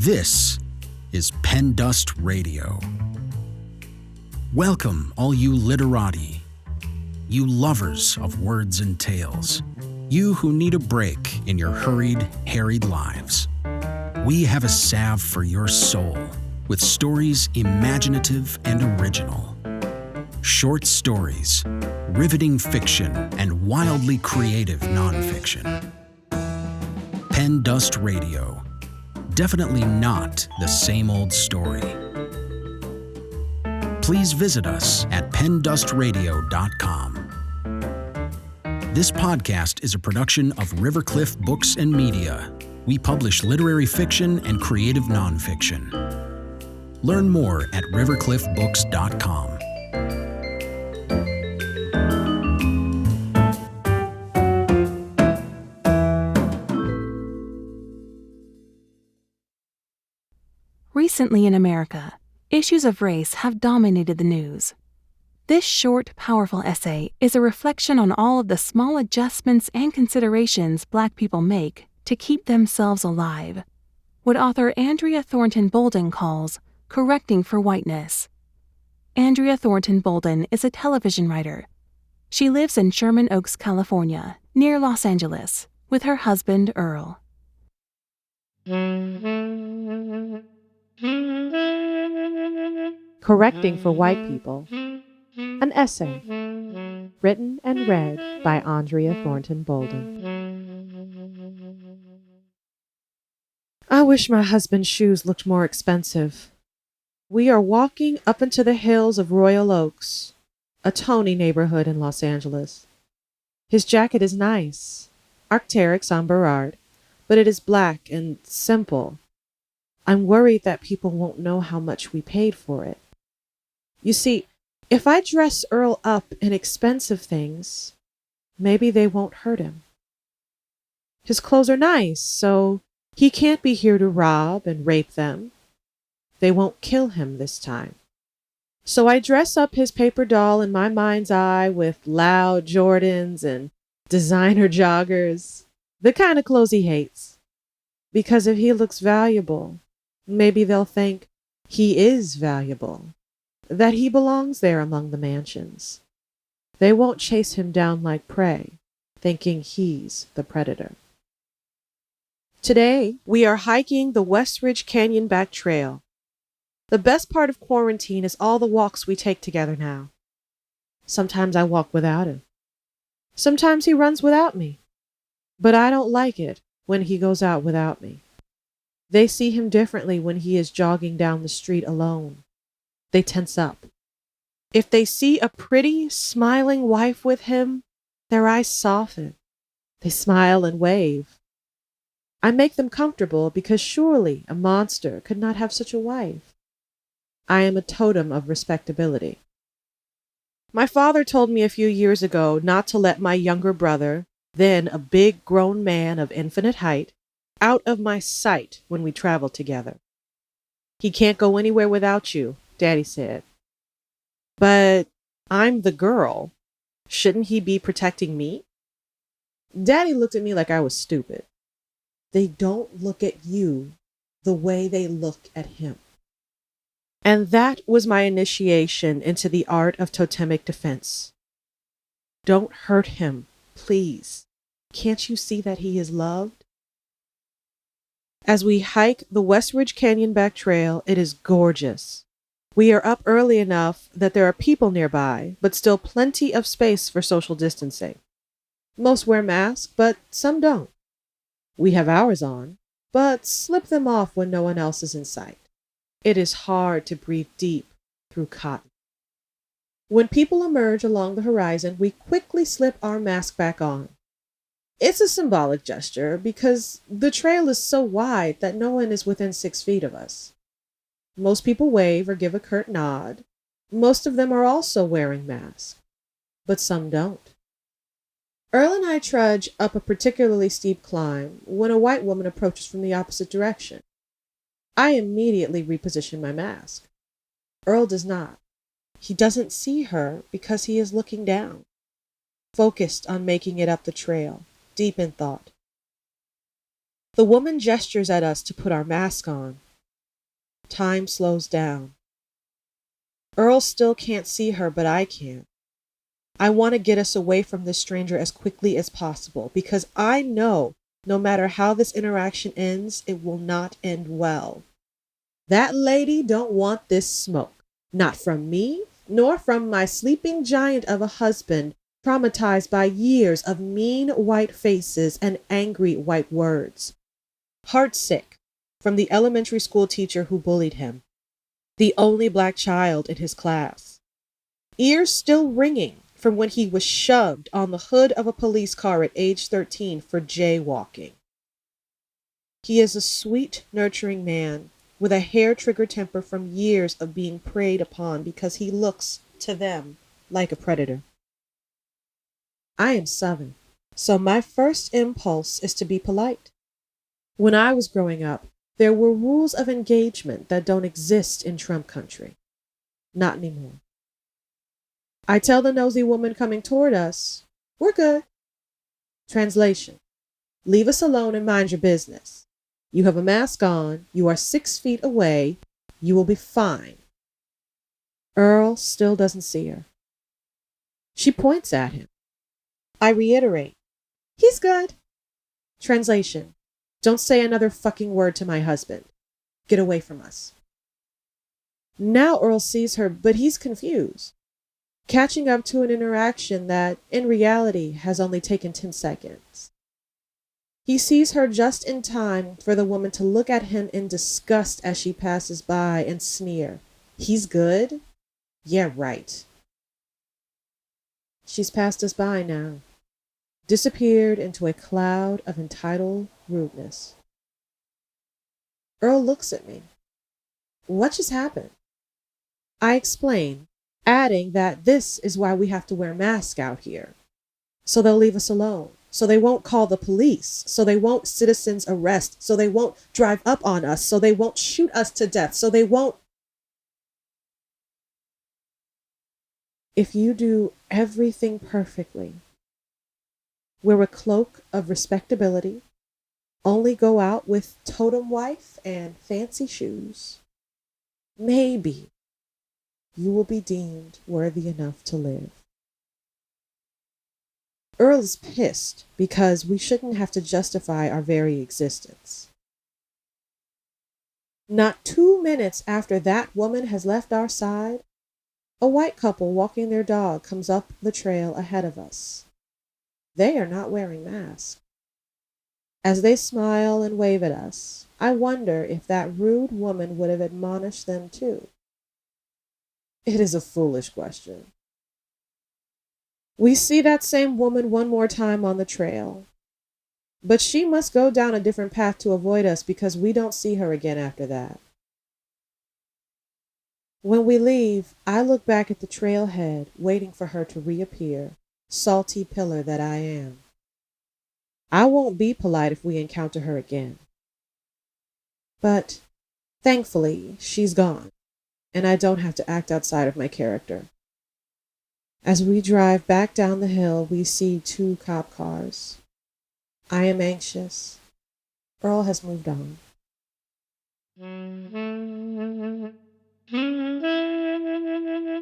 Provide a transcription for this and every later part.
This is PenDust Radio. Welcome, all you literati, you lovers of words and tales, you who need a break in your hurried, harried lives. We have a salve for your soul with stories imaginative and original. Short stories, riveting fiction, and wildly creative nonfiction. PenDust Radio. Definitely not the same old story. Please visit us at pendustradio.com. This podcast is a production of Rivercliff Books and Media. We publish literary fiction and creative nonfiction. Learn more at rivercliffbooks.com. Recently in America, issues of race have dominated the news. This short, powerful essay is a reflection on all of the small adjustments and considerations Black people make to keep themselves alive, what author Andrea Thornton Bolden calls correcting for whiteness. Andrea Thornton Bolden is a television writer. She lives in Sherman Oaks, California, near Los Angeles, with her husband, Earl. Correcting for White People, an essay, written and read by Andrea Thornton Bolden. I wish my husband's shoes looked more expensive. We are walking up into the hills of Royal Oaks, a Tony neighborhood in Los Angeles. His jacket is nice, Arc'teryx on Burrard, but it is black and simple. I'm worried that people won't know how much we paid for it. You see, if I dress Earl up in expensive things, maybe they won't hurt him. His clothes are nice, so he can't be here to rob and rape them. They won't kill him this time. So I dress up his paper doll in my mind's eye with loud Jordans and designer joggers, the kind of clothes he hates. Because if he looks valuable, maybe they'll think he is valuable, that he belongs there among the mansions. They won't chase him down like prey, thinking he's the predator. Today, we are hiking the Westridge Canyon Back Trail. The best part of quarantine is all the walks we take together now. Sometimes I walk without him. Sometimes he runs without me. But I don't like it when he goes out without me. They see him differently when he is jogging down the street alone. They tense up. If they see a pretty, smiling wife with him, their eyes soften. They smile and wave. I make them comfortable because surely a monster could not have such a wife. I am a totem of respectability. My father told me a few years ago not to let my younger brother, then a big grown man of infinite height, out of my sight when we travel together. He can't go anywhere without you, Daddy said. But I'm the girl. Shouldn't he be protecting me? Daddy looked at me like I was stupid. They don't look at you the way they look at him. And that was my initiation into the art of totemic defense. Don't hurt him, please. Can't you see that he is loved? As we hike the Westridge Canyon Back Trail, it is gorgeous. We are up early enough that there are people nearby, but still plenty of space for social distancing. Most wear masks, but some don't. We have ours on, but slip them off when no one else is in sight. It is hard to breathe deep through cotton. When people emerge along the horizon, we quickly slip our mask back on. It's a symbolic gesture because the trail is so wide that no one is within 6 feet of us. Most people wave or give a curt nod. Most of them are also wearing masks, but some don't. Earl and I trudge up a particularly steep climb when a white woman approaches from the opposite direction. I immediately reposition my mask. Earl does not. He doesn't see her because he is looking down, focused on making it up the trail, deep in thought. The woman gestures at us to put our mask on, time slows down. Earl still can't see her, but I can. I want to get us away from this stranger as quickly as possible because I know no matter how this interaction ends, it will not end well. That lady don't want this smoke. Not from me, nor from my sleeping giant of a husband, traumatized by years of mean white faces and angry white words. Heartsick from the elementary school teacher who bullied him, the only black child in his class. Ears still ringing from when he was shoved on the hood of a police car at age 13 for jaywalking. He is a sweet, nurturing man with a hair-trigger temper from years of being preyed upon because he looks, to them, like a predator. I am Southern, so my first impulse is to be polite. When I was growing up, there were rules of engagement that don't exist in Trump country. Not anymore. I tell the nosy woman coming toward us, we're good. Translation: leave us alone and mind your business. You have a mask on, you are 6 feet away, you will be fine. Earl still doesn't see her. She points at him. I reiterate, he's good. Translation: don't say another fucking word to my husband. Get away from us. Now Earl sees her, but he's confused, catching up to an interaction that, in reality, has only taken 10 seconds. He sees her just in time for the woman to look at him in disgust as she passes by and sneer, he's good? Yeah, right. She's passed us by now, disappeared into a cloud of entitled rudeness. Earl looks at me. What just happened? I explain, adding that this is why we have to wear masks out here. So they'll leave us alone. So they won't call the police. So they won't citizens arrest. So they won't drive up on us. So they won't shoot us to death. So they won't. If you do everything perfectly, wear a cloak of respectability, only go out with totem wife and fancy shoes, maybe you will be deemed worthy enough to live. Earl is pissed because we shouldn't have to justify our very existence. Not 2 minutes after that woman has left our side, a white couple walking their dog comes up the trail ahead of us. They are not wearing masks. As they smile and wave at us, I wonder if that rude woman would have admonished them too. It is a foolish question. We see that same woman one more time on the trail, but she must go down a different path to avoid us because we don't see her again after that. When we leave, I look back at the trailhead, waiting for her to reappear, salty pillar that I am. I won't be polite if we encounter her again. But, thankfully, she's gone, and I don't have to act outside of my character. As we drive back down the hill, we see 2 cop cars. I am anxious. Earl has moved on.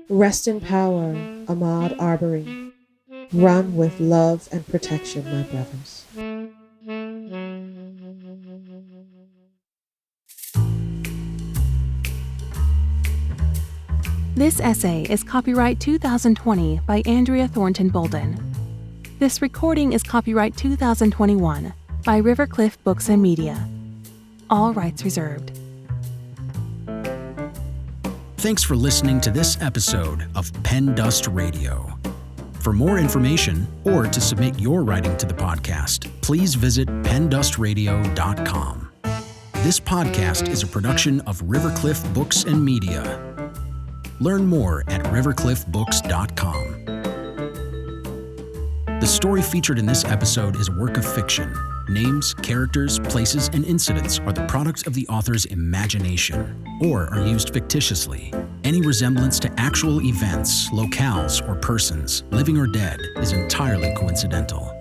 Rest in power, Ahmaud Arbery. Run with love and protection, my brothers. This essay is copyright 2020 by Andrea Thornton Bolden. This recording is copyright 2021 by Rivercliff Books and Media. All rights reserved. Thanks for listening to this episode of PenDust Radio. For more information or to submit your writing to the podcast, please visit pendustradio.com. This podcast is a production of Rivercliff Books and Media. Learn more at rivercliffbooks.com. The story featured in this episode is a work of fiction. Names, characters, places, and incidents are the product of the author's imagination or are used fictitiously. Any resemblance to actual events, locales, or persons, living or dead, is entirely coincidental.